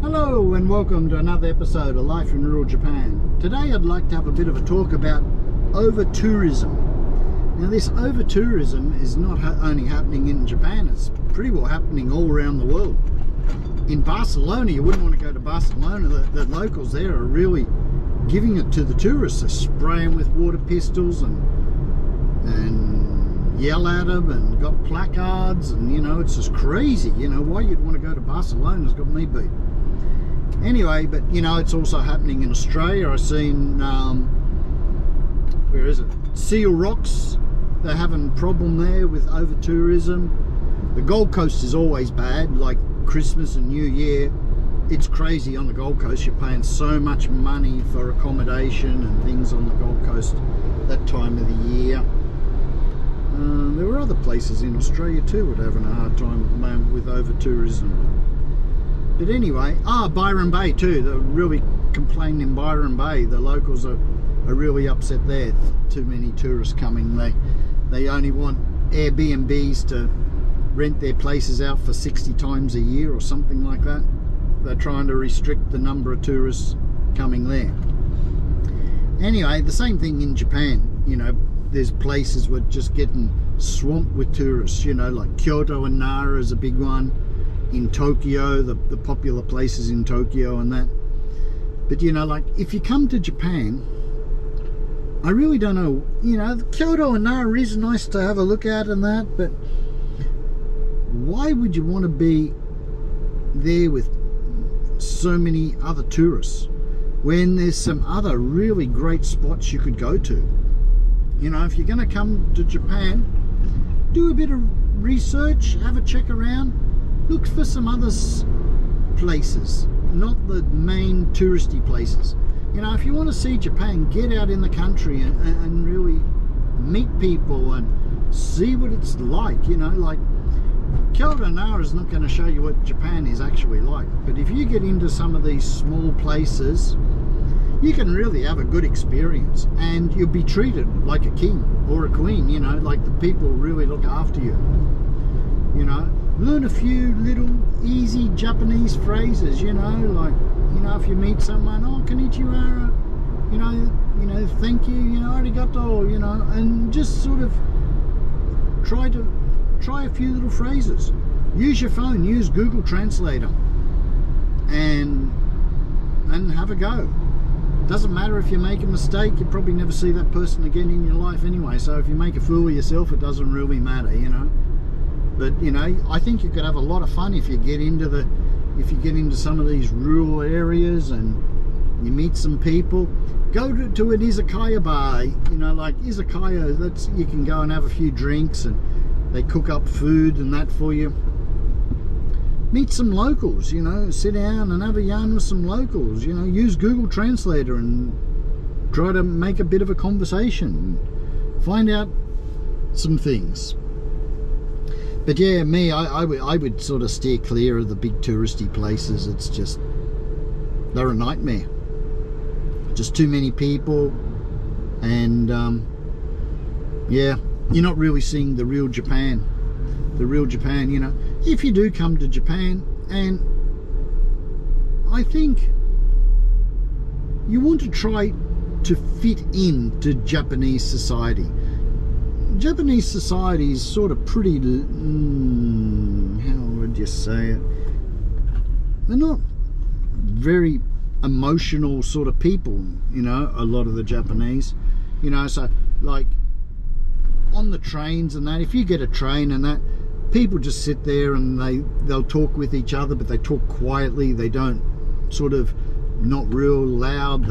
Hello and welcome to another episode of Life in Rural Japan. Today I'd like to have a bit of a talk about over-tourism. Now this over-tourism is not only happening in Japan, it's pretty well happening all around the world. In Barcelona, you wouldn't want to go to Barcelona. The locals there are really giving it to the tourists. They're spraying with water pistols and yell at them and got placards, and you know, it's just crazy. You know, why you'd want to go to Barcelona has got me beat. Anyway, but you know, it's also happening in Australia. I've seen where is it, Seal Rocks, they're having a problem there with over tourism. The Gold Coast is always bad, like Christmas and New Year. It's crazy on the Gold Coast. You're paying so much money for accommodation and things on the Gold Coast that time of the year. There were other places in Australia too that are having a hard time at the moment with over-tourism. But anyway, Byron Bay too. They're really complaining in Byron Bay. The locals are really upset there. Too many tourists coming. They only want Airbnbs to rent their places out for 60 times a year or something like that. They're trying to restrict the number of tourists coming there. Anyway, the same thing in Japan. You know, there's places where just getting swamped with tourists, you know, like Kyoto and Nara is a big one. In Tokyo, the popular places in Tokyo and that. But you know, like if you come to Japan, I really don't know, you know, Kyoto and Nara is nice to have a look at and that, but why would you want to be there with so many other tourists when there's some other really great spots you could go to? You know, if you're going to come to Japan, do a bit of research, have a check around, look for some other places, not the main touristy places. You know, if you want to see Japan, get out in the country and really meet people and see what it's like. You know, like Kyoto Nara is not going to show you what Japan is actually like. But if you get into some of these small places, you can really have a good experience and you'll be treated like a king or a queen, you know, like the people really look after you. You know, learn a few little easy Japanese phrases, you know, like, you know, if you meet someone, oh, konnichiwa, you know, thank you, you know, arigato, you know, and just sort of try a few little phrases. Use your phone, use Google Translator and have a go. Doesn't matter if you make a mistake, you probably never see that person again in your life anyway, so if you make a fool of yourself, it doesn't really matter, you know. But you know, I think you could have a lot of fun if you get into some of these rural areas and you meet some people. Go to an izakaya bar, you know, like izakaya, that's, you can go and have a few drinks and they cook up food and that for you. Meet some locals, you know, sit down and have a yarn with some locals, you know, use Google Translator and try to make a bit of a conversation, find out some things. But yeah, me, I would sort of steer clear of the big touristy places. It's just, they're a nightmare. Just too many people, and yeah, you're not really seeing the real Japan. The real Japan, you know. If you do come to Japan, and I think you want to try to fit into Japanese society. Japanese society is sort of pretty, how would you say it? They're not very emotional sort of people, you know, a lot of the Japanese, you know, so like on the trains and that, if you get a train and that, people just sit there and they'll talk with each other, but they talk quietly. They don't sort of, not real loud.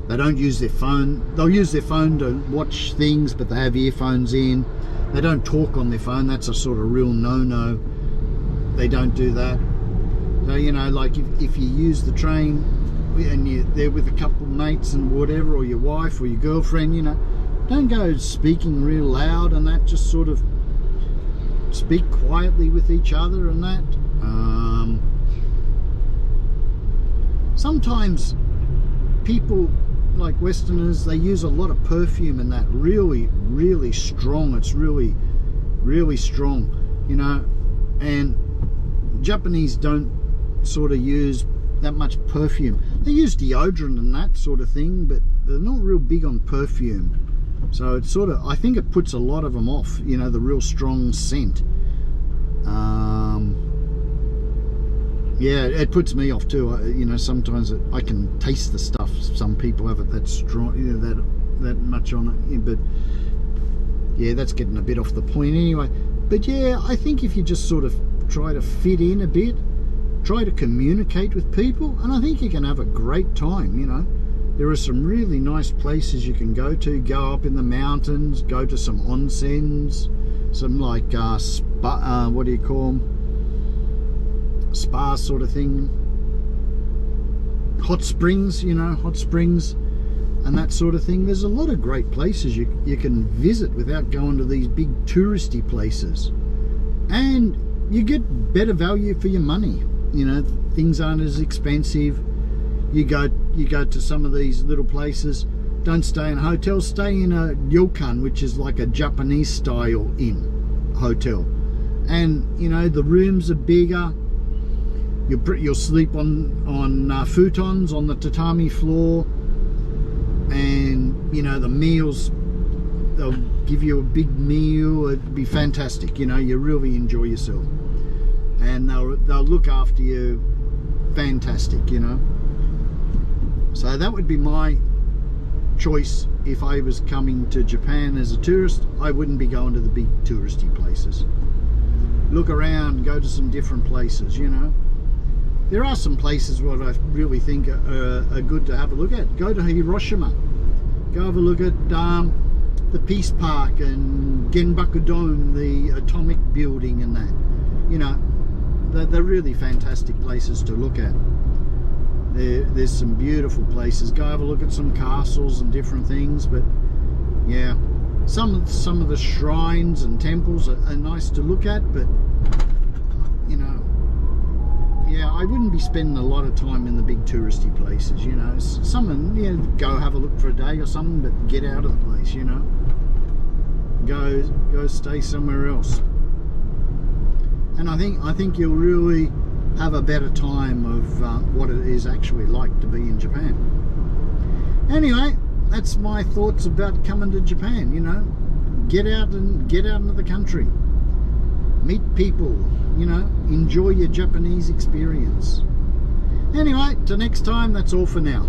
They don't use their phone. They'll use their phone to watch things, but they have earphones in. They don't talk on their phone. That's a sort of real no-no. They don't do that. So, you know, like if you use the train and you're there with a couple of mates and whatever, or your wife or your girlfriend, you know, don't go speaking real loud and that. Just sort of speak quietly with each other and that. Sometimes people like Westerners, they use a lot of perfume and that, really strong. It's really strong, you know, and Japanese don't sort of use that much perfume. They use deodorant and that sort of thing, but they're not real big on perfume. So it's sort of, I think it puts a lot of them off, you know, the real strong scent. Yeah, it puts me off too. You know, sometimes I can taste the stuff. Some people have it that strong, you know, that much on it. But yeah, that's getting a bit off the point anyway. But yeah, I think if you just sort of try to fit in a bit, try to communicate with people, and I think you can have a great time, you know. There are some really nice places you can go to. Go up in the mountains, go to some onsens, some like spa, what do you call them? Spa sort of thing. Hot springs, you know, hot springs and that sort of thing. There's a lot of great places you can visit without going to these big touristy places. And you get better value for your money. You know, things aren't as expensive. You go to some of these little places, don't stay in hotels, stay in a ryokan, which is like a Japanese style inn hotel. And you know, the rooms are bigger. You'll sleep on futons on the tatami floor, and you know, the meals, they'll give you a big meal. It'd be fantastic. You know, you really enjoy yourself, and they'll look after you fantastic, you know. So that would be my choice if I was coming to Japan as a tourist. I wouldn't be going to the big touristy places. Look around, go to some different places, you know. There are some places what I really think are good to have a look at. Go to Hiroshima. Go have a look at the Peace Park and Genbaku Dome, the atomic building and that. You know, they're really fantastic places to look at. There's some beautiful places. Go have a look at some castles and different things. But yeah, some of the shrines and temples are nice to look at, but you know, yeah, I wouldn't be spending a lot of time in the big touristy places, you know. Some, you know, go have a look for a day or something, but get out of the place, you know. Go stay somewhere else. And I think you'll really have a better time of what it is actually like to be in Japan. Anyway, that's my thoughts about coming to Japan, you know. Get out into the country. Meet people, you know, enjoy your Japanese experience. Anyway, till next time, that's all for now.